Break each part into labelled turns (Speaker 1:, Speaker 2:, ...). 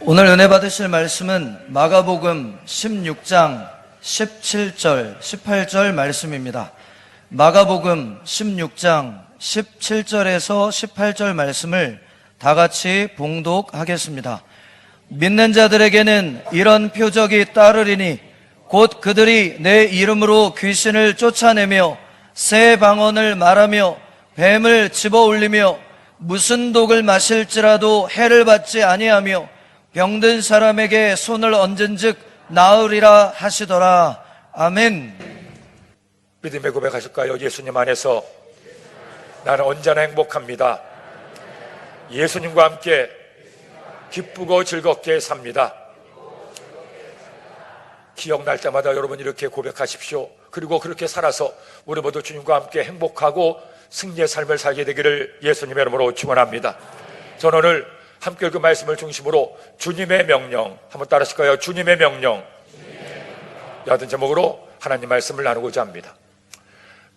Speaker 1: 오늘 은혜 받으실 말씀은 마가복음 16장 17절, 18절 말씀입니다. 마가복음 16장 17절에서 18절 말씀을 다 같이 봉독하겠습니다. 믿는 자들에게는 이런 표적이 따르리니 곧 그들이 내 이름으로 귀신을 쫓아내며 새 방언을 말하며 뱀을 집어올리며 무슨 독을 마실지라도 해를 받지 아니하며 병든 사람에게 손을 얹은즉 나으리라 하시더라. 아멘.
Speaker 2: 믿음의 고백하실까요? 예수님 안에서 나는 언제나 행복합니다. 예수님과 함께 기쁘고 즐겁게 삽니다. 기억날 때마다 여러분 이렇게 고백하십시오. 그리고 그렇게 살아서 우리 모두 주님과 함께 행복하고 승리의 삶을 살게 되기를 예수님의 이름으로 축원합니다. 저는 오늘 함께 그 말씀을 중심으로 주님의 명령, 한번 따라하실까요? 주님의 명령. 여하튼 제목으로 하나님 말씀을 나누고자 합니다.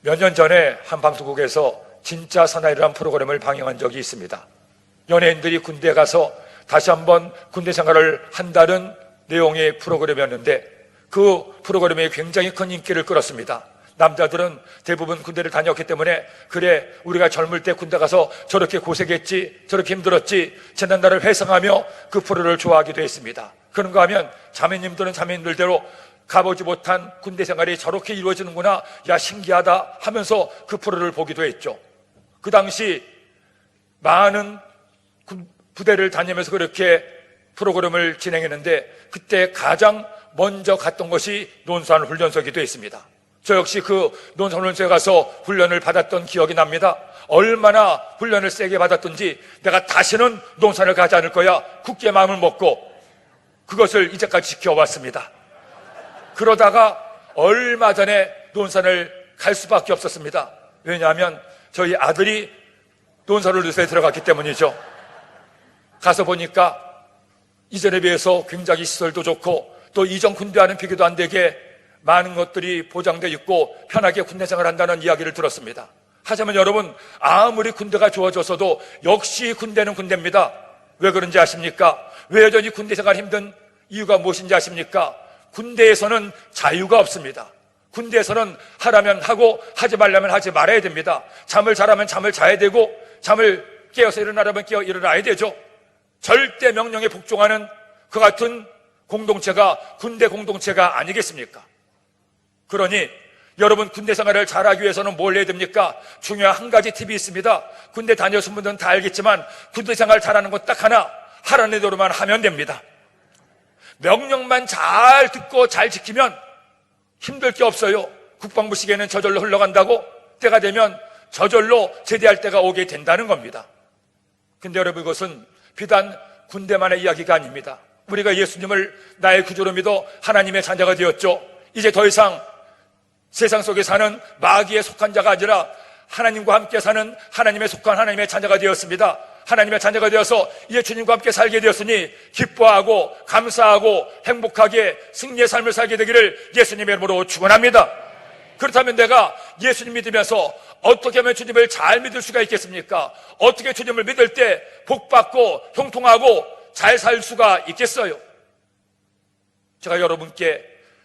Speaker 2: 몇 년 전에 한 방송국에서 진짜 사나이라는 프로그램을 방영한 적이 있습니다. 연예인들이 군대에 가서 다시 한번 군대 생활을 한다는 내용의 프로그램이었는데 그 프로그램이 굉장히 큰 인기를 끌었습니다. 남자들은 대부분 군대를 다녔기 때문에 그래 우리가 젊을 때 군대 가서 저렇게 고생했지, 저렇게 힘들었지, 지난날을 회상하며 그 프로를 좋아하기도 했습니다. 그런가 하면 자매님들은 자매님들대로 가보지 못한 군대 생활이 저렇게 이루어지는구나, 야 신기하다 하면서 그 프로를 보기도 했죠. 그 당시 많은 부대를 다니면서 그렇게 프로그램을 진행했는데 그때 가장 먼저 갔던 것이 논산 훈련소이기도 했습니다. 저 역시 그 논산 훈련소에 가서 훈련을 받았던 기억이 납니다. 얼마나 훈련을 세게 받았던지 내가 다시는 논산을 가지 않을 거야 굳게 마음을 먹고 그것을 이제까지 지켜왔습니다. 그러다가 얼마 전에 논산을 갈 수밖에 없었습니다. 왜냐하면 저희 아들이 논산 훈련소에 들어갔기 때문이죠. 가서 보니까 이전에 비해서 굉장히 시설도 좋고 또 이전 군대와는 비교도 안 되게 많은 것들이 보장되어 있고 편하게 군대 생활을 한다는 이야기를 들었습니다. 하지만 여러분, 아무리 군대가 좋아졌어도 역시 군대는 군대입니다. 왜 그런지 아십니까? 왜 여전히 군대 생활이 힘든 이유가 무엇인지 아십니까? 군대에서는 자유가 없습니다. 군대에서는 하라면 하고 하지 말라면 하지 말아야 됩니다. 잠을 자라면 잠을 자야 되고 잠을 깨어서 일어나라면 깨어 일어나야 되죠. 절대 명령에 복종하는 그 같은 공동체가 군대 공동체가 아니겠습니까? 그러니 여러분 군대 생활을 잘하기 위해서는 뭘 해야 됩니까? 중요한 한 가지 팁이 있습니다. 군대 다녀오신 분들은 다 알겠지만 군대 생활 잘하는 것 딱 하나, 하라는 대로만 하면 됩니다. 명령만 잘 듣고 잘 지키면 힘들 게 없어요. 국방부 시계는 저절로 흘러간다고 때가 되면 저절로 제대할 때가 오게 된다는 겁니다. 근데 여러분 이것은 비단 군대만의 이야기가 아닙니다. 우리가 예수님을 나의 구주로 믿어 하나님의 자녀가 되었죠. 이제 더 이상 세상 속에 사는 마귀에 속한 자가 아니라 하나님과 함께 사는 하나님에 속한 하나님의 자녀가 되었습니다. 하나님의 자녀가 되어서 이제 주님과 함께 살게 되었으니 기뻐하고 감사하고 행복하게 승리의 삶을 살게 되기를 예수님의 이름으로 축원합니다. 그렇다면 내가 예수님 믿으면서 어떻게 하면 주님을 잘 믿을 수가 있겠습니까? 어떻게 주님을 믿을 때 복받고 형통하고 잘 살 수가 있겠어요? 제가 여러분께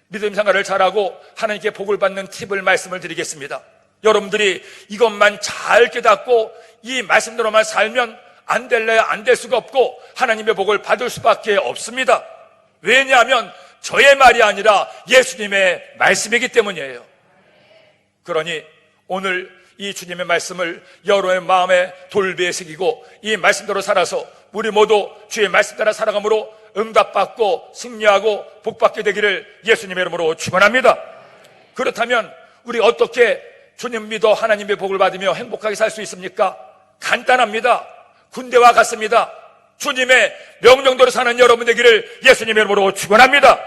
Speaker 2: 믿음 생활을 잘하고 하나님께 복을 받는 팁을 말씀을 드리겠습니다. 여러분들이 이것만 잘 깨닫고 이 말씀대로만 살면 안 될래야 안 될 수가 없고 하나님의 복을 받을 수밖에 없습니다. 왜냐하면 저의 말이 아니라 예수님의 말씀이기 때문이에요. 그러니 오늘 이 주님의 말씀을 여러분의 마음에 돌비에 새기고 이 말씀대로 살아서 우리 모두 주의 말씀 따라 살아감으로 응답받고 승리하고 복받게 되기를 예수님의 이름으로 축원합니다. 그렇다면 우리 어떻게 주님 믿어 하나님의 복을 받으며 행복하게 살 수 있습니까? 간단합니다. 군대와 같습니다. 주님의 명령대로 사는 여러분 되기를 예수님의 이름으로 축원합니다.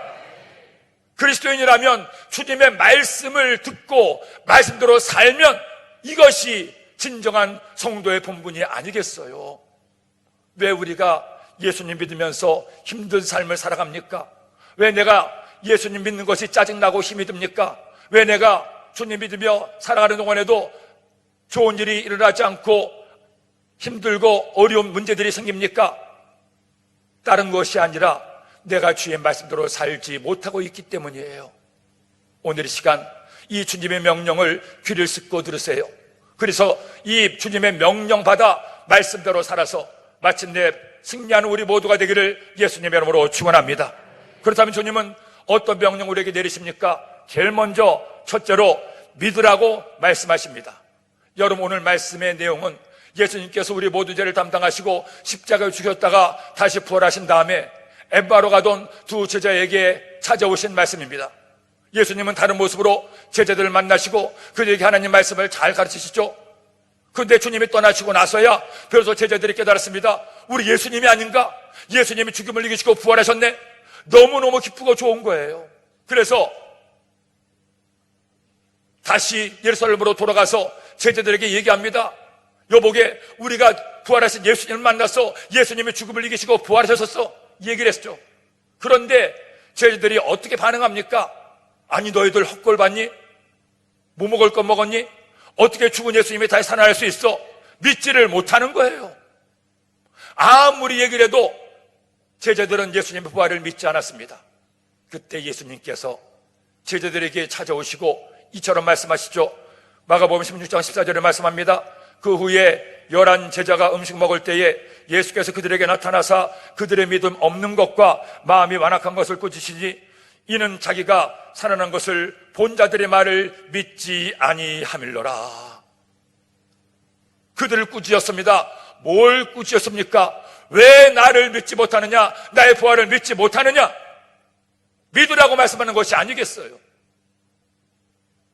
Speaker 2: 그리스도인이라면 주님의 말씀을 듣고 말씀대로 살면 이것이 진정한 성도의 본분이 아니겠어요? 왜 우리가 예수님 믿으면서 힘든 삶을 살아갑니까? 왜 내가 예수님 믿는 것이 짜증나고 힘이 듭니까? 왜 내가 주님 믿으며 살아가는 동안에도 좋은 일이 일어나지 않고 힘들고 어려운 문제들이 생깁니까? 다른 것이 아니라 내가 주의 말씀대로 살지 못하고 있기 때문이에요. 오늘 이 시간 이 주님의 명령을 귀를 습고 들으세요. 그래서 이 주님의 명령 받아 말씀대로 살아서 마침내 승리하는 우리 모두가 되기를 예수님의 이름으로 축원합니다. 그렇다면 주님은 어떤 명령을 우리에게 내리십니까? 제일 먼저 첫째로 믿으라고 말씀하십니다. 여러분, 오늘 말씀의 내용은 예수님께서 우리 모두 죄를 담당하시고 십자가에 죽였다가 다시 부활하신 다음에 엠바로 가던 두 제자에게 찾아오신 말씀입니다. 예수님은 다른 모습으로 제자들을 만나시고 그들에게 하나님 말씀을 잘 가르치시죠. 그런데 주님이 떠나시고 나서야 비로소 제자들이 깨달았습니다. 우리 예수님이 아닌가? 예수님이 죽음을 이기시고 부활하셨네. 너무너무 기쁘고 좋은 거예요. 그래서 다시 예루살렘으로 돌아가서 제자들에게 얘기합니다. 여보게, 우리가 부활하신 예수님을 만나서 예수님이 죽음을 이기시고 부활하셨어. 얘기를 했죠. 그런데 제자들이 어떻게 반응합니까? 아니, 너희들 헛걸 봤니? 뭐 먹을 거 먹었니? 어떻게 죽은 예수님이 다시 살아날 수 있어? 믿지를 못하는 거예요. 아무리 얘기를 해도 제자들은 예수님의 부활을 믿지 않았습니다. 그때 예수님께서 제자들에게 찾아오시고 이처럼 말씀하시죠. 마가복음 16장 14절에 말씀합니다. 그 후에 11 제자가 음식 먹을 때에 예수께서 그들에게 나타나사 그들의 믿음 없는 것과 마음이 완악한 것을 꾸짖으시니 이는 자기가 살아난 것을 본 자들의 말을 믿지 아니함일러라. 그들을 꾸짖었습니다. 뭘 꾸짖었습니까? 왜 나를 믿지 못하느냐? 나의 부활을 믿지 못하느냐? 믿으라고 말씀하는 것이 아니겠어요?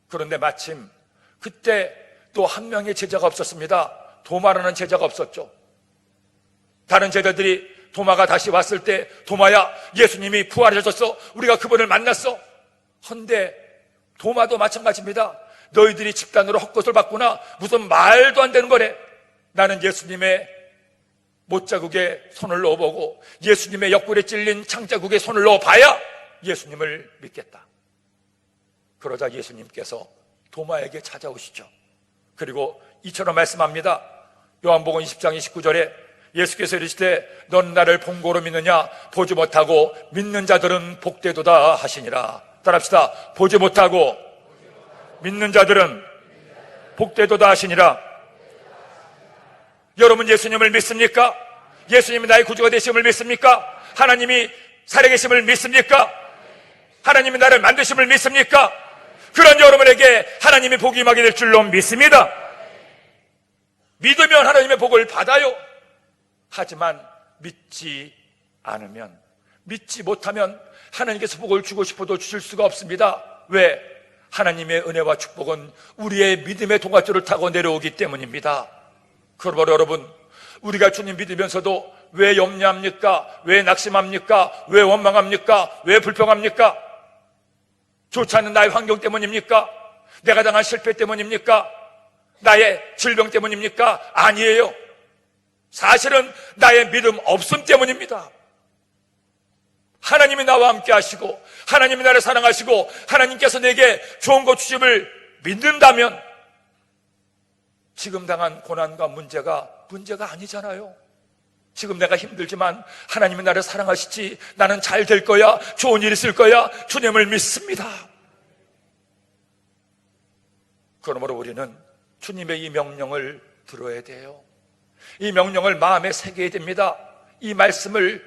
Speaker 2: 그런데 마침 그때 또 한 명의 제자가 없었습니다. 도마라는 제자가 없었죠. 다른 제자들이 도마가 다시 왔을 때, 도마야, 예수님이 부활하셨어. 우리가 그분을 만났어. 헌데 도마도 마찬가지입니다. 너희들이 집단으로 헛것을 봤구나. 무슨 말도 안 되는 거래. 나는 예수님의 못자국에 손을 넣어보고 예수님의 옆구리에 찔린 창자국에 손을 넣어봐야 예수님을 믿겠다. 그러자 예수님께서 도마에게 찾아오시죠. 그리고 이처럼 말씀합니다. 요한복음 20장 29절에 예수께서 이르시되 넌 나를 본고로 믿느냐? 보지 못하고 믿는 자들은 복되도다 하시니라. 따라합시다. 보지 못하고 믿는 자들은 복되도다 하시니라. 여러분, 예수님을 믿습니까? 예수님이 나의 구주가 되심을 믿습니까? 하나님이 살아계심을 믿습니까? 하나님이 나를 만드심을 믿습니까? 그런 여러분에게 하나님의 복이 임하게 될 줄로 믿습니다. 믿으면 하나님의 복을 받아요. 하지만 믿지 않으면, 믿지 못하면 하나님께서 복을 주고 싶어도 주실 수가 없습니다. 왜? 하나님의 은혜와 축복은 우리의 믿음의 동아줄을 타고 내려오기 때문입니다. 그러므로 여러분, 우리가 주님 믿으면서도 왜 염려합니까? 왜 낙심합니까? 왜 원망합니까? 왜 불평합니까? 좋지 않은 나의 환경 때문입니까? 내가 당한 실패 때문입니까? 나의 질병 때문입니까? 아니에요. 사실은 나의 믿음 없음 때문입니다. 하나님이 나와 함께 하시고 하나님이 나를 사랑하시고 하나님께서 내게 좋은 것 주심을 믿는다면 지금 당한 고난과 문제가 아니잖아요. 지금 내가 힘들지만 하나님이 나를 사랑하시지, 나는 잘 될 거야, 좋은 일 있을 거야, 주님을 믿습니다. 그러므로 우리는 주님의 이 명령을 들어야 돼요. 이 명령을 마음에 새겨야 됩니다. 이 말씀을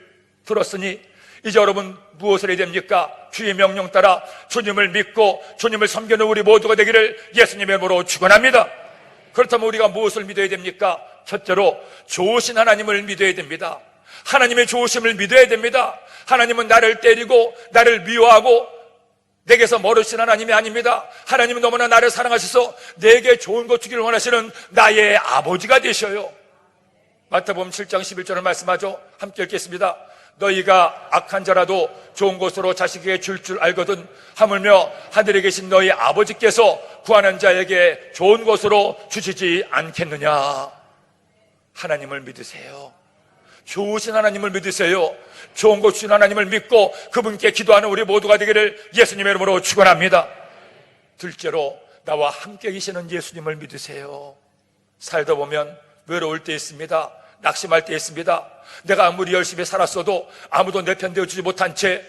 Speaker 2: 들었으니 이제 여러분 무엇을 해야 됩니까? 주의 명령 따라 주님을 믿고 주님을 섬기는 우리 모두가 되기를 예수님의 이름으로 축원합니다. 그렇다면 우리가 무엇을 믿어야 됩니까? 첫째로 좋으신 하나님을 믿어야 됩니다. 하나님의 좋으심을 믿어야 됩니다. 하나님은 나를 때리고 나를 미워하고 내게서 멀으신 하나님이 아닙니다. 하나님은 너무나 나를 사랑하셔서 내게 좋은 것 주기를 원하시는 나의 아버지가 되셔요. 마태복음 7장 11절을 말씀하죠. 함께 읽겠습니다. 너희가 악한 자라도 좋은 것으로 자식에게 줄 알거든 하물며 하늘에 계신 너희 아버지께서 구하는 자에게 좋은 것으로 주시지 않겠느냐. 하나님을 믿으세요. 좋으신 하나님을 믿으세요. 좋은 것 주신 하나님을 믿고 그분께 기도하는 우리 모두가 되기를 예수님의 이름으로 축원합니다. 둘째로 나와 함께 계시는 예수님을 믿으세요. 살다 보면 외로울 때 있습니다. 낙심할 때 있습니다. 내가 아무리 열심히 살았어도 아무도 내 편 되어주지 못한 채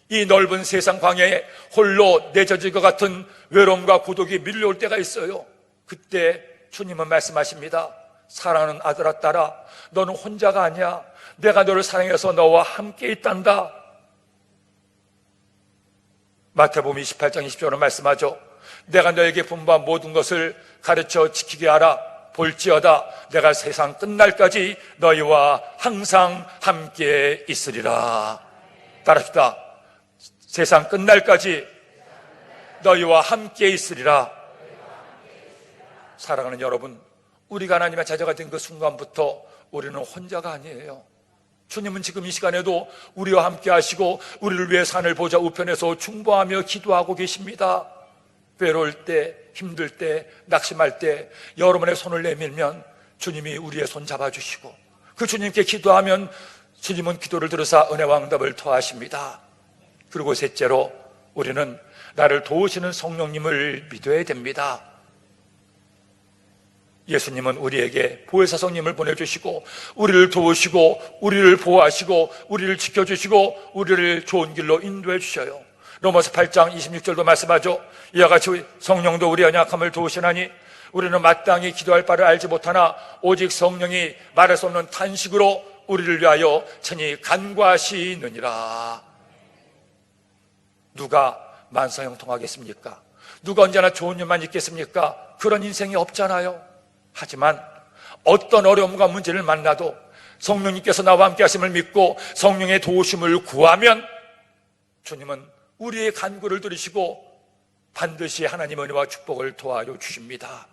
Speaker 2: 이 넓은 세상 광야에 홀로 내젖을 것 같은 외로움과 고독이 밀려올 때가 있어요. 그때 주님은 말씀하십니다. 사랑하는 아들아, 딸아, 너는 혼자가 아니야. 내가 너를 사랑해서 너와 함께 있단다. 마태복음 28장 20절은 말씀하죠. 내가 너에게 분부한 모든 것을 가르쳐 지키게 하라. 볼지어다 내가 세상 끝날까지 너희와 항상 함께 있으리라. 따라합시다. 세상 끝날까지 너희와 함께 있으리라. 사랑하는 여러분, 우리가 하나님의 자녀가 된 그 순간부터 우리는 혼자가 아니에요. 주님은 지금 이 시간에도 우리와 함께 하시고 우리를 위해 산을 보좌 우편에서 중보하며 기도하고 계십니다. 외로울 때, 힘들 때, 낙심할 때 여러분의 손을 내밀면 주님이 우리의 손 잡아주시고 그 주님께 기도하면 주님은 기도를 들으사 은혜와 응답을 토하십니다. 그리고 셋째로 우리는 나를 도우시는 성령님을 믿어야 됩니다. 예수님은 우리에게 보혜사 성령님을 보내주시고 우리를 도우시고 우리를 보호하시고 우리를 지켜주시고 우리를 좋은 길로 인도해 주셔요. 로마서 8장 26절도 말씀하죠. 이와 같이 성령도 우리 연약함을 도우시나니 우리는 마땅히 기도할 바를 알지 못하나 오직 성령이 말할 수 없는 탄식으로 우리를 위하여 친히 간구하시느니라. 누가 만사형통하겠습니까? 누가 언제나 좋은 일만 있겠습니까? 그런 인생이 없잖아요. 하지만 어떤 어려움과 문제를 만나도 성령님께서 나와 함께 하심을 믿고 성령의 도우심을 구하면 주님은 우리의 간구를 들으시고 반드시 하나님의 은혜와 축복을 도와줘 주십니다.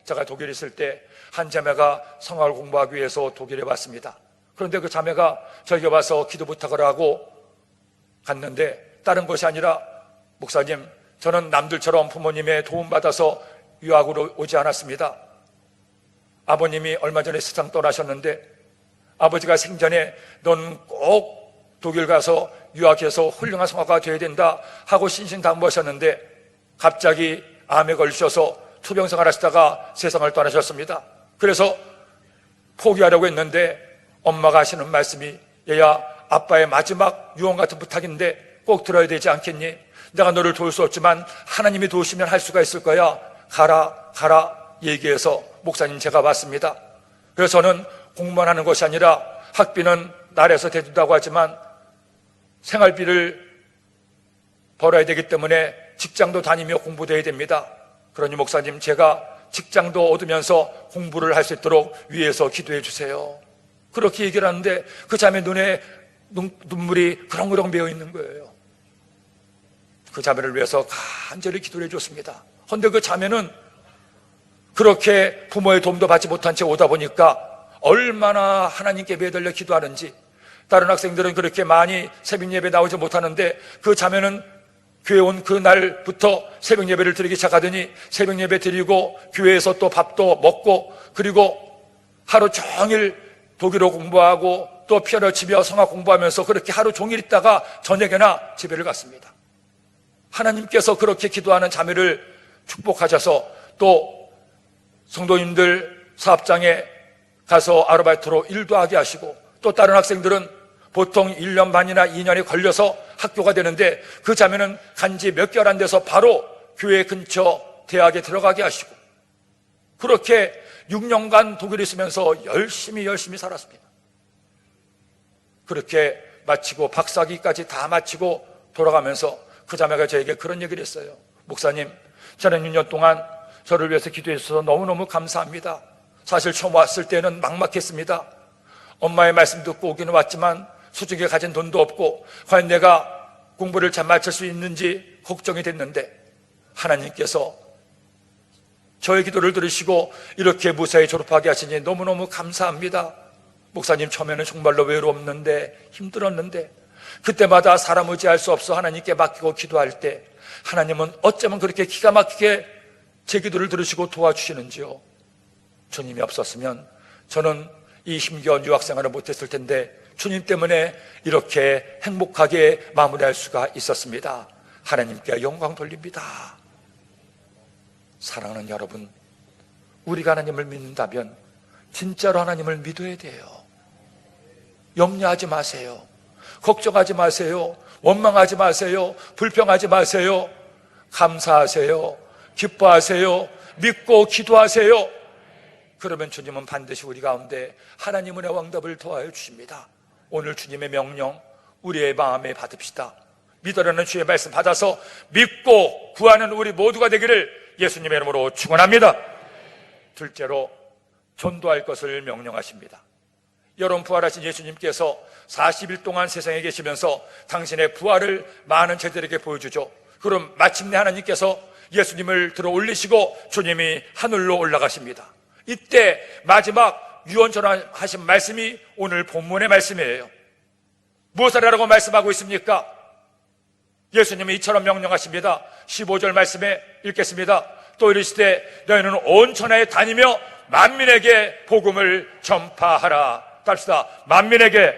Speaker 2: 제가 독일에 있을 때 한 자매가 성화를 공부하기 위해서 독일에 왔습니다. 그런데 그 자매가 저에게 와서 기도 부탁을 하고 갔는데 다른 것이 아니라 목사님, 저는 남들처럼 부모님의 도움받아서 유학으로 오지 않았습니다. 아버님이 얼마 전에 세상 떠나셨는데 아버지가 생전에 넌 꼭 독일 가서 유학해서 훌륭한 성화가 되어야 된다 하고 신신당부하셨는데 갑자기 암에 걸리셔서 투병생활 하시다가 세상을 떠나셨습니다. 그래서 포기하려고 했는데 엄마가 하시는 말씀이 얘야, 아빠의 마지막 유언 같은 부탁인데 꼭 들어야 되지 않겠니? 내가 너를 도울 수 없지만 하나님이 도우시면 할 수가 있을 거야. 가라 얘기해서 목사님 제가 왔습니다. 그래서 저는 공부만 하는 것이 아니라 학비는 나라에서 대준다고 하지만 생활비를 벌어야 되기 때문에 직장도 다니며 공부도 해야 됩니다. 그러니 목사님 제가 직장도 얻으면서 공부를 할 수 있도록 위에서 기도해 주세요. 그렇게 얘기를 하는데 그 자매 눈에 눈물이 그렁그렁 배어 있는 거예요. 그 자매를 위해서 간절히 기도를 해줬습니다. 그런데 그 자매는 그렇게 부모의 도움도 받지 못한 채 오다 보니까 얼마나 하나님께 매달려 기도하는지, 다른 학생들은 그렇게 많이 새벽 예배 나오지 못하는데 그 자매는 교회 온 그날부터 새벽 예배를 드리기 시작하더니 새벽 예배 드리고 교회에서 또 밥도 먹고 그리고 하루 종일 독일어 공부하고 또 피아노 치며 성악 공부하면서 그렇게 하루 종일 있다가 저녁에나 집에를 갔습니다. 하나님께서 그렇게 기도하는 자매를 축복하셔서 또 성도님들 사업장에 가서 아르바이트로 일도 하게 하시고 또 다른 학생들은 보통 1년 반이나 2년이 걸려서 학교가 되는데 그 자매는 간지 몇 개월 안 돼서 바로 교회 근처 대학에 들어가게 하시고 그렇게 6년간 독일에 있으면서 열심히 살았습니다. 그렇게 마치고 박사학위까지 다 마치고 돌아가면서 그 자매가 저에게 그런 얘기를 했어요. 목사님, 저는 6년 동안 저를 위해서 기도해 주셔서 너무너무 감사합니다. 사실 처음 왔을 때는 막막했습니다. 엄마의 말씀 듣고 오기는 왔지만 수중에 가진 돈도 없고 과연 내가 공부를 잘 마칠 수 있는지 걱정이 됐는데 하나님께서 저의 기도를 들으시고 이렇게 무사히 졸업하게 하시니 너무너무 감사합니다. 목사님, 처음에는 정말로 외로웠는데 힘들었는데 그때마다 사람 의지할 수 없어 하나님께 맡기고 기도할 때 하나님은 어쩌면 그렇게 기가 막히게 제 기도를 들으시고 도와주시는지요. 주님이 없었으면 저는 이 힘겨운 유학생활을 못했을 텐데 주님 때문에 이렇게 행복하게 마무리할 수가 있었습니다. 하나님께 영광 돌립니다. 사랑하는 여러분, 우리가 하나님을 믿는다면 진짜로 하나님을 믿어야 돼요. 염려하지 마세요. 걱정하지 마세요. 원망하지 마세요. 불평하지 마세요. 감사하세요. 기뻐하세요. 믿고 기도하세요. 그러면 주님은 반드시 우리 가운데 하나님의 응답을 더하여 주십니다. 오늘 주님의 명령 우리의 마음에 받읍시다. 믿으라는 주의 말씀 받아서 믿고 구하는 우리 모두가 되기를 예수님의 이름으로 축원합니다. 둘째로 전도할 것을 명령하십니다. 여러분, 부활하신 예수님께서 40일 동안 세상에 계시면서 당신의 부활을 많은 제자들에게 보여주죠. 그럼 마침내 하나님께서 예수님을 들어 올리시고 주님이 하늘로 올라가십니다. 이때 마지막 유언 전하신 말씀이 오늘 본문의 말씀이에요. 무엇을 하라고 말씀하고 있습니까? 예수님이 이처럼 명령하십니다. 15절 말씀에 읽겠습니다. 또 이르시되 너희는 온 천하에 다니며 만민에게 복음을 전파하라. 답시다. 만민에게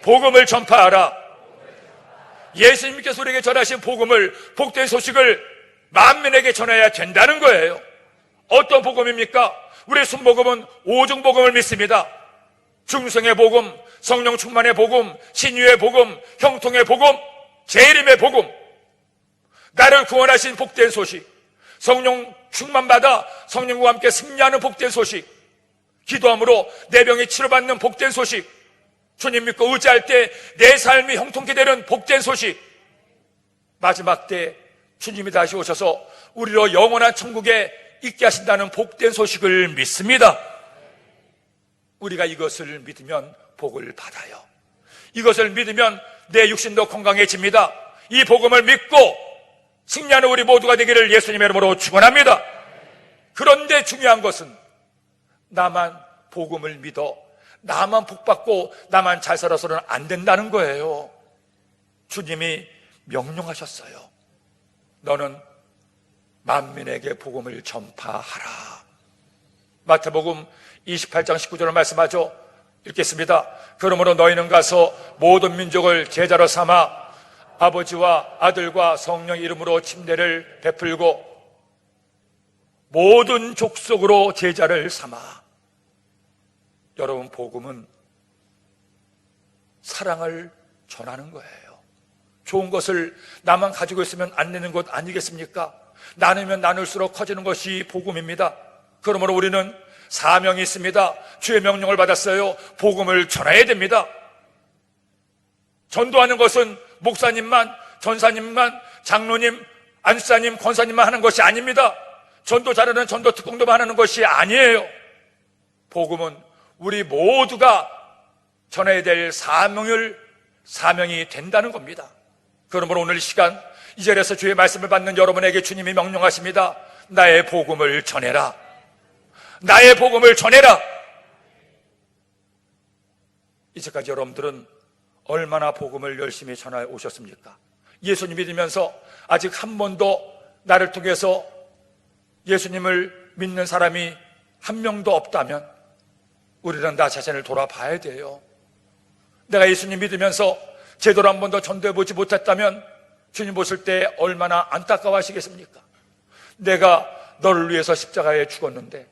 Speaker 2: 복음을 전파하라. 예수님께서 우리에게 전하신 복음을, 복된 소식을 만민에게 전해야 된다는 거예요. 어떤 복음입니까? 우리 순복음은 오중복음을 믿습니다. 중생의 복음, 성령 충만의 복음, 신유의 복음, 형통의 복음, 재림의 복음, 나를 구원하신 복된 소식, 성령 충만받아 성령과 함께 승리하는 복된 소식, 기도함으로 내 병이 치료받는 복된 소식, 주님 믿고 의지할 때 내 삶이 형통케 되는 복된 소식, 마지막 때 주님이 다시 오셔서 우리로 영원한 천국에 있게 하신다는 복된 소식을 믿습니다. 우리가 이것을 믿으면 복을 받아요. 이것을 믿으면 내 육신도 건강해집니다. 이 복음을 믿고 승리하는 우리 모두가 되기를 예수님의 이름으로 축원합니다. 그런데 중요한 것은 나만 복음을 믿어 나만 복받고 나만 잘 살아서는 안 된다는 거예요. 주님이 명령하셨어요. 너는 만민에게 복음을 전파하라. 마태복음 28장 19절을 말씀하죠. 읽겠습니다. 그러므로 너희는 가서 모든 민족을 제자로 삼아 아버지와 아들과 성령 이름으로 침례를 베풀고 모든 족속으로 제자를 삼아. 여러분, 복음은 사랑을 전하는 거예요. 좋은 것을 나만 가지고 있으면 안 되는 것 아니겠습니까? 나누면 나눌수록 커지는 것이 복음입니다. 그러므로 우리는 사명이 있습니다. 주의 명령을 받았어요. 복음을 전해야 됩니다. 전도하는 것은 목사님만, 전사님만, 장로님, 안수사님, 권사님만 하는 것이 아닙니다. 전도 잘하는 전도 특공도만 하는 것이 아니에요. 복음은 우리 모두가 전해야 될 사명이 된다는 겁니다. 그러므로 오늘 이 시간 이 자리에서 주의 말씀을 받는 여러분에게 주님이 명령하십니다. 나의 복음을 전해라. 나의 복음을 전해라. 이제까지 여러분들은 얼마나 복음을 열심히 전해 오셨습니까? 예수님 믿으면서 아직 한 번도 나를 통해서 예수님을 믿는 사람이 한 명도 없다면 우리는 나 자신을 돌아봐야 돼요. 내가 예수님 믿으면서 제대로 한 번도 전도해보지 못했다면 주님 보실 때 얼마나 안타까워하시겠습니까? 내가 너를 위해서 십자가에 죽었는데,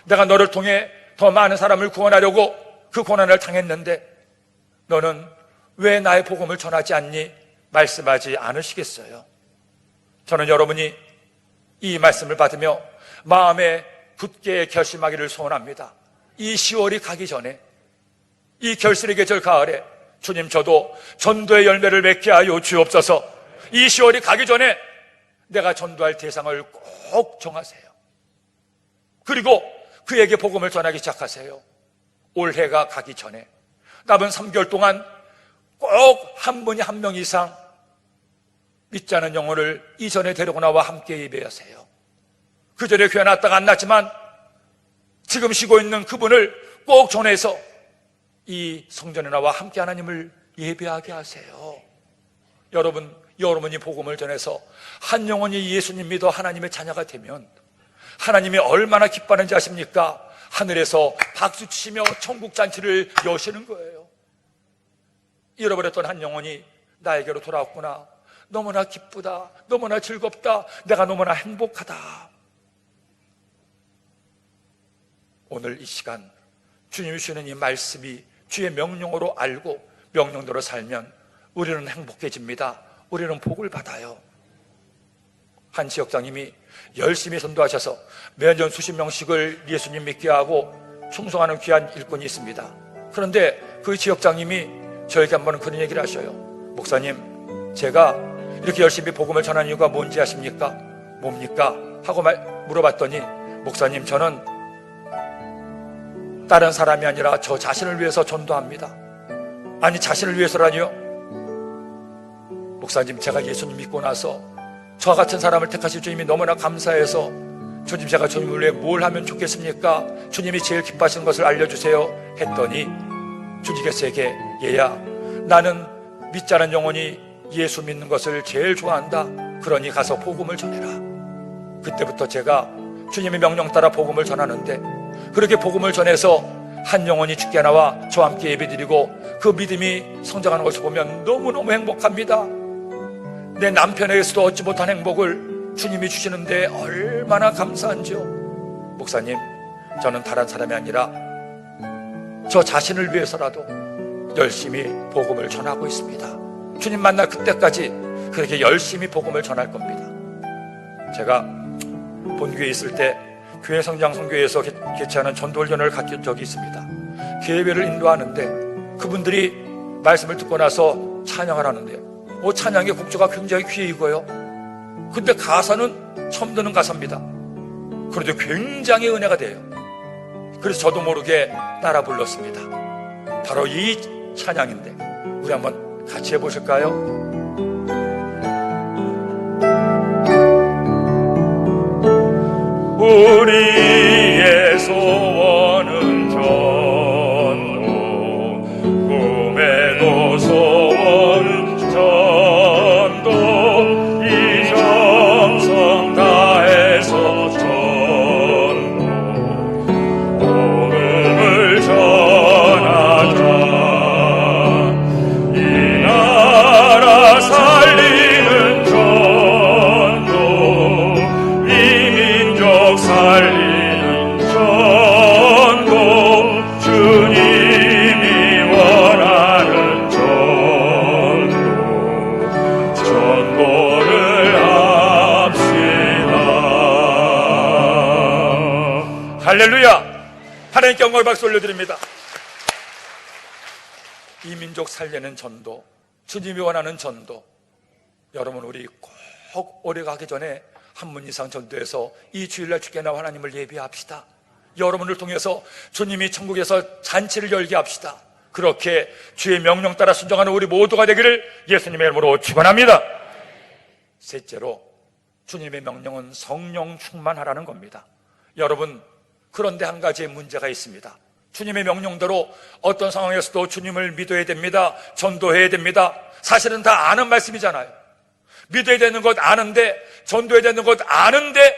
Speaker 2: 내가 너를 통해 더 많은 사람을 구원하려고 그 고난을 당했는데 너는 왜 나의 복음을 전하지 않니? 말씀하지 않으시겠어요? 저는 여러분이 이 말씀을 받으며 마음에 굳게 결심하기를 소원합니다. 이 10월이 가기 전에, 이 결실의 계절 가을에 주님, 저도 전도의 열매를 맺게 하여 주옵소서. 이 10월이 가기 전에 내가 전도할 대상을 꼭 정하세요. 그리고 그에게 복음을 전하기 시작하세요. 올해가 가기 전에 남은 3개월 동안 꼭 한 분이 한 명 이상 믿지 않은 영혼을 이전에 데리고 나와 함께 예배하세요. 그 전에 교회 났다가 안 났지만 지금 쉬고 있는 그분을 꼭 전해서 이 성전에 나와 함께 하나님을 예배하게 하세요. 여러분이 복음을 전해서 한 영혼이 예수님 믿어 하나님의 자녀가 되면 하나님이 얼마나 기뻐하는지 아십니까? 하늘에서 박수 치며 천국 잔치를 여시는 거예요. 잃어버렸던 한 영혼이 나에게로 돌아왔구나. 너무나 기쁘다. 너무나 즐겁다. 내가 너무나 행복하다. 오늘 이 시간 주님이 주시는 이 말씀이 주의 명령으로 알고 명령대로 살면 우리는 행복해집니다. 우리는 복을 받아요. 한 지역장님이 열심히 전도하셔서 매년 수십 명씩을 예수님 믿게 하고 충성하는 귀한 일꾼이 있습니다. 그런데 그 지역장님이 저에게 한 번은 그런 얘기를 하셔요. 목사님, 제가 이렇게 열심히 복음을 전하는 이유가 뭔지 아십니까? 뭡니까? 하고 물어봤더니, 목사님, 저는 다른 사람이 아니라 저 자신을 위해서 전도합니다. 아니, 자신을 위해서라니요? 목사님, 제가 예수님 믿고 나서 저 같은 사람을 택하신 주님이 너무나 감사해서 주님, 제가 주님을 위해 뭘 하면 좋겠습니까? 주님이 제일 기뻐하시는 것을 알려주세요 했더니 주님께서 에게, 얘야, 나는 믿지 않은 영혼이 예수 믿는 것을 제일 좋아한다. 그러니 가서 복음을 전해라. 그때부터 제가 주님의 명령 따라 복음을 전하는데, 그렇게 복음을 전해서 한 영혼이 죽게 나와 저와 함께 예배드리고 그 믿음이 성장하는 것을 보면 너무너무 행복합니다. 내 남편에게서도 얻지 못한 행복을 주님이 주시는데 얼마나 감사한지요. 목사님, 저는 다른 사람이 아니라 저 자신을 위해서라도 열심히 복음을 전하고 있습니다. 주님 만날 그때까지 그렇게 열심히 복음을 전할 겁니다. 제가 본교회에 있을 때 교회 성장성교회에서 개최하는 전도훈련을 갔던 적이 있습니다. 예배를 인도하는데 그분들이 말씀을 듣고 나서 찬양을 하는데요, 찬양의 곡조가 굉장히 귀해 익어요. 근데 가사는 처음 듣는 가사입니다. 그런데 굉장히 은혜가 돼요. 그래서 저도 모르게 따라 불렀습니다. 바로 이 찬양인데 우리 한번 같이 해보실까요? 우리의 소원은 전도, 꿈에도 소원은 전도, 이 정성 다해서 전도, 복음을 전하자. 이 나라 살리는 전도, 이 민족 살리는 전도, 주님이 원하는 전도, 전도를 합시다. 할렐루야! 하나님께 영광을 박수 올려드립니다. 이 민족 살리는 전도, 주님이 원하는 전도, 여러분, 우리 꼭 올해가 가기 전에 한 문 이상 전도해서 이 주일날 주께 나와 하나님을 예배합시다. 여러분을 통해서 주님이 천국에서 잔치를 열게 합시다. 그렇게 주의 명령 따라 순종하는 우리 모두가 되기를 예수님의 이름으로 축원합니다. 셋째로, 주님의 명령은 성령 충만하라는 겁니다. 여러분, 그런데 한 가지의 문제가 있습니다. 주님의 명령대로 어떤 상황에서도 주님을 믿어야 됩니다. 전도해야 됩니다. 사실은 다 아는 말씀이잖아요. 믿어야 되는 것 아는데, 전도해야 되는 것 아는데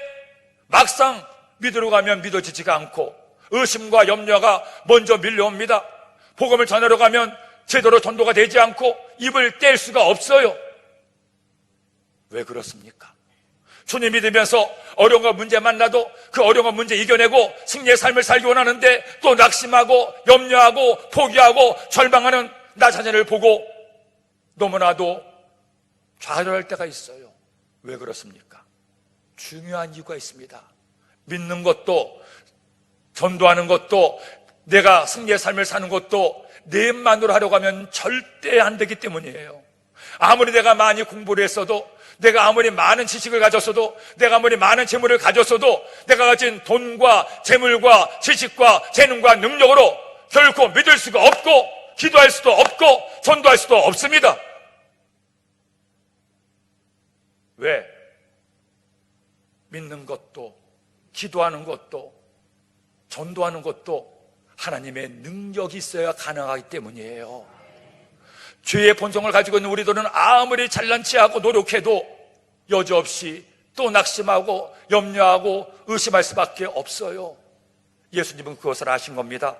Speaker 2: 막상 믿으러 가면 믿어지지가 않고 의심과 염려가 먼저 밀려옵니다. 복음을 전하러 가면 제대로 전도가 되지 않고 입을 뗄 수가 없어요. 왜 그렇습니까? 주님 믿으면서 어려움과 문제 만나도 그 어려움과 문제 이겨내고 승리의 삶을 살기 원하는데 또 낙심하고 염려하고 포기하고 절망하는 나 자신을 보고 너무나도 좌절할 때가 있어요. 왜 그렇습니까? 중요한 이유가 있습니다. 믿는 것도, 전도하는 것도, 내가 승리의 삶을 사는 것도 내 입만으로 하려고 하면 절대 안 되기 때문이에요. 아무리 내가 많이 공부를 했어도, 내가 아무리 많은 지식을 가졌어도, 내가 아무리 많은 재물을 가졌어도, 내가 가진 돈과 재물과 지식과 재능과 능력으로 결코 믿을 수가 없고 기도할 수도 없고 전도할 수도 없습니다. 왜? 믿는 것도, 기도하는 것도, 전도하는 것도 하나님의 능력이 있어야 가능하기 때문이에요. 죄의 본성을 가지고 있는 우리들은 아무리 잘난 체하고 노력해도 여지없이 또 낙심하고 염려하고 의심할 수밖에 없어요. 예수님은 그것을 아신 겁니다.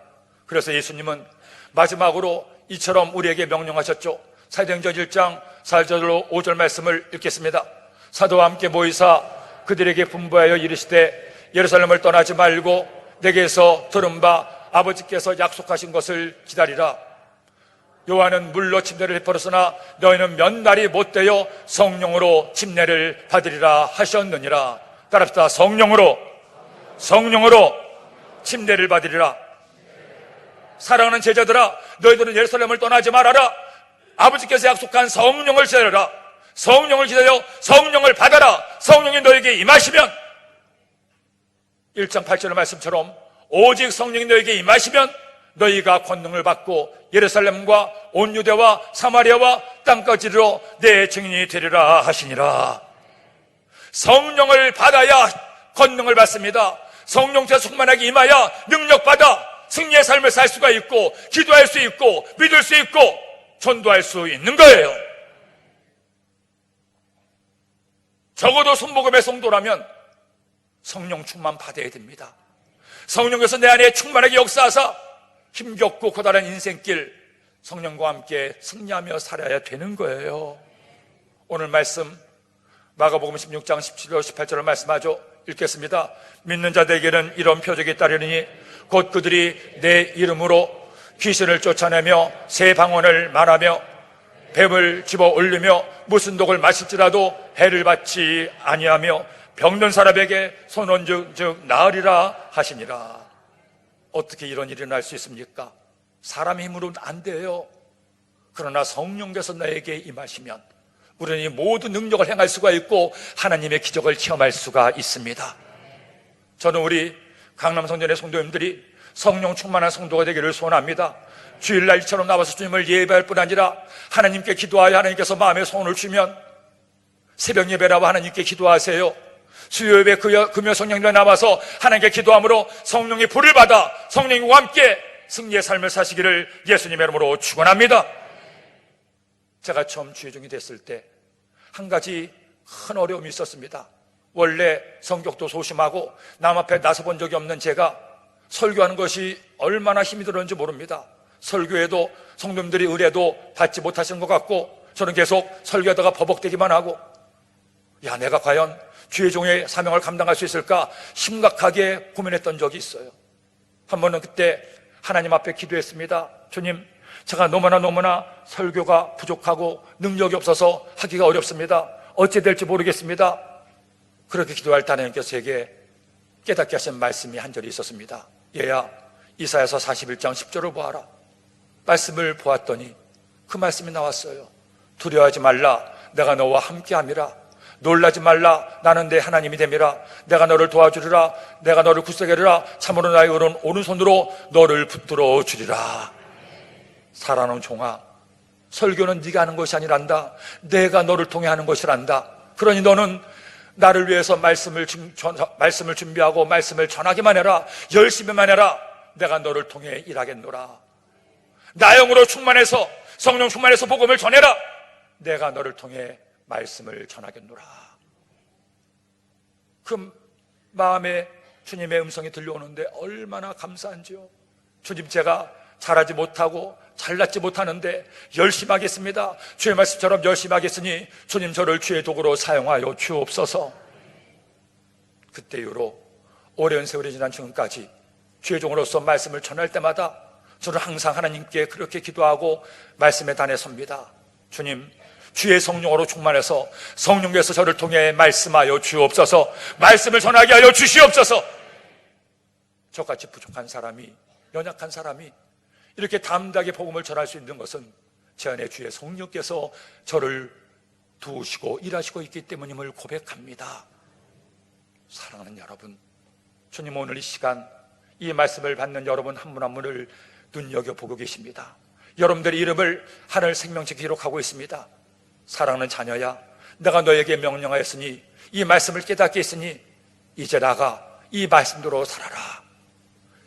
Speaker 2: 그래서 예수님은 마지막으로 이처럼 우리에게 명령하셨죠. 사도행전 1장 4절로 5절 말씀을 읽겠습니다. 사도와 함께 모이사 그들에게 분부하여 이르시되 예루살렘을 떠나지 말고 내게서 들은 바 아버지께서 약속하신 것을 기다리라. 요한은 물로 침례를 베풀었으나 너희는 몇 날이 못되어 성령으로 침례를 받으리라 하셨느니라. 따라합시다. 성령으로 침례를 받으리라. 사랑하는 제자들아, 너희들은 예루살렘을 떠나지 말아라. 아버지께서 약속한 성령을 기다려라. 성령을 기다려 성령을 받아라. 성령이 너에게 임하시면, 1장 8절의 말씀처럼 오직 성령이 너에게 임하시면 너희가 권능을 받고 예루살렘과 온 유대와 사마리아와 땅까지 이르러 내 증인이 되리라 하시니라. 성령을 받아야 권능을 받습니다. 성령께서 충만하게 임하여 능력받아 승리의 삶을 살 수가 있고, 기도할 수 있고, 믿을 수 있고, 전도할 수 있는 거예요. 적어도 순복음의 성도라면 성령 충만 받아야 됩니다. 성령께서 내 안에 충만하게 역사하사 힘겹고 고단한 인생길 성령과 함께 승리하며 살아야 되는 거예요. 오늘 말씀 마가복음 16장 17절 18절을 말씀하죠. 읽겠습니다. 믿는 자들에게는 이런 표적이 따르니 곧 그들이 내 이름으로 귀신을 쫓아내며 새 방언을 말하며 뱀을 집어 올리며 무슨 독을 마실지라도 해를 받지 아니하며 병든 사람에게 손원즉 나으리라 하시니라. 어떻게 이런 일이 날 수 있습니까? 사람의 힘으로는 안 돼요. 그러나 성령께서 나에게 임하시면 우리는 이 모든 능력을 행할 수가 있고 하나님의 기적을 체험할 수가 있습니다. 저는 우리 강남성전의 성도님들이 성령 충만한 성도가 되기를 소원합니다. 주일날 이처럼 나와서 주님을 예배할 뿐 아니라 하나님께 기도하여 하나님께서 마음의 소원을 주면 새벽 예배라고 하나님께 기도하세요. 수요 예배 금요 성령님에 나와서 하나님께 기도함으로 성령의 불을 받아 성령과 함께 승리의 삶을 사시기를 예수님의 이름으로 축원합니다. 제가 처음 주의종이 됐을 때 한 가지 큰 어려움이 있었습니다. 원래 성격도 소심하고 남 앞에 나서본 적이 없는 제가 설교하는 것이 얼마나 힘이 들었는지 모릅니다. 설교에도 성도님들이 의뢰도 받지 못하시는 것 같고 저는 계속 설교하다가 버벅대기만 하고, 야, 내가 과연 주의 종의 사명을 감당할 수 있을까 심각하게 고민했던 적이 있어요. 한 번은 그때 하나님 앞에 기도했습니다. 주님, 제가 너무나 설교가 부족하고 능력이 없어서 하기가 어렵습니다. 어찌 될지 모르겠습니다. 그렇게 기도할 때 하나님께서 제게 깨닫게 하신 말씀이 한 절이 있었습니다. 얘야, 이사야서 41장 10절을 보아라. 말씀을 보았더니 그 말씀이 나왔어요. 두려워하지 말라, 내가 너와 함께함이라. 놀라지 말라, 나는 내 하나님이 됨이라. 내가 너를 도와주리라. 내가 너를 굳세게 하리라. 참으로 나의 오른손으로 너를 붙들어 주리라. 사랑하는 종아, 설교는 네가 하는 것이 아니란다. 내가 너를 통해 하는 것이란다. 그러니 너는 나를 위해서 말씀을 준비하고 말씀을 전하기만 해라. 열심히만 해라. 내가 너를 통해 일하겠노라. 나 영으로 충만해서, 성령 충만해서 복음을 전해라. 내가 너를 통해 말씀을 전하겠노라. 그 마음에 주님의 음성이 들려오는데 얼마나 감사한지요. 주님, 제가 잘하지 못하고 잘났지 못하는데 열심히 하겠습니다. 주의 말씀처럼 열심히 하겠으니 주님, 저를 주의 도구로 사용하여 주옵소서. 그때 이후로 오랜 세월이 지난 지금까지 주의 종으로서 말씀을 전할 때마다 저는 항상 하나님께 그렇게 기도하고 말씀의 단에 섭니다. 주님, 주의 성령으로 충만해서 성령께서 저를 통해 말씀하여 주옵소서. 말씀을 전하게 하여 주시옵소서. 저같이 부족한 사람이, 연약한 사람이 이렇게 담대하게 복음을 전할 수 있는 것은 제 안에 주의 성령께서 저를 두시고 일하시고 있기 때문임을 고백합니다. 사랑하는 여러분, 주님, 오늘 이 시간 이 말씀을 받는 여러분 한 분 한 분을 눈여겨보고 계십니다. 여러분들의 이름을 하늘 생명책에 기록하고 있습니다. 사랑하는 자녀야, 내가 너에게 명령하였으니, 이 말씀을 깨닫게 했으니 이제 나가 이 말씀대로 살아라.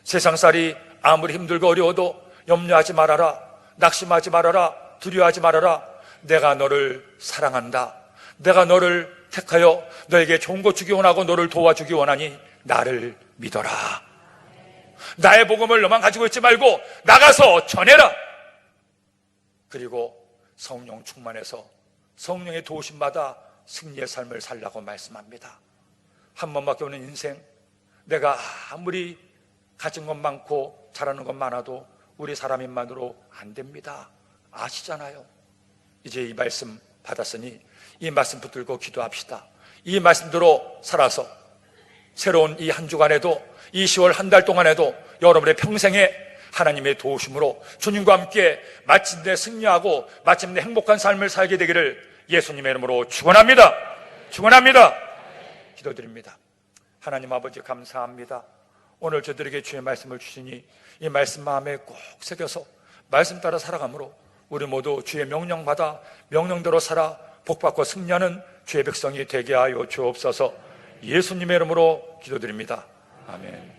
Speaker 2: 세상살이 아무리 힘들고 어려워도 염려하지 말아라. 낙심하지 말아라. 두려워하지 말아라. 내가 너를 사랑한다. 내가 너를 택하여 너에게 좋은 것 주기 원하고 너를 도와주기 원하니 나를 믿어라. 나의 복음을 너만 가지고 있지 말고 나가서 전해라. 그리고 성령 충만해서 성령의 도우심받아 승리의 삶을 살라고 말씀합니다. 한 번밖에 없는 인생, 내가 아무리 가진 것 많고 잘하는 것 많아도 우리 사람인만으로 안 됩니다. 아시잖아요. 이제 이 말씀 받았으니 이 말씀 붙들고 기도합시다. 이 말씀대로 살아서 새로운 이 한 주간에도, 이 10월 한 달 동안에도 여러분의 평생에 하나님의 도우심으로 주님과 함께 마침내 승리하고 마침내 행복한 삶을 살게 되기를 예수님의 이름으로 축원합니다. 축원합니다. 기도드립니다. 하나님 아버지 감사합니다. 오늘 저들에게 주의 말씀을 주시니 이 말씀 마음에 꼭 새겨서 말씀 따라 살아가므로 우리 모두 주의 명령받아 명령대로 살아 복받고 승리하는 주의 백성이 되게 하여 주옵소서. 예수님의 이름으로 기도드립니다. 아멘.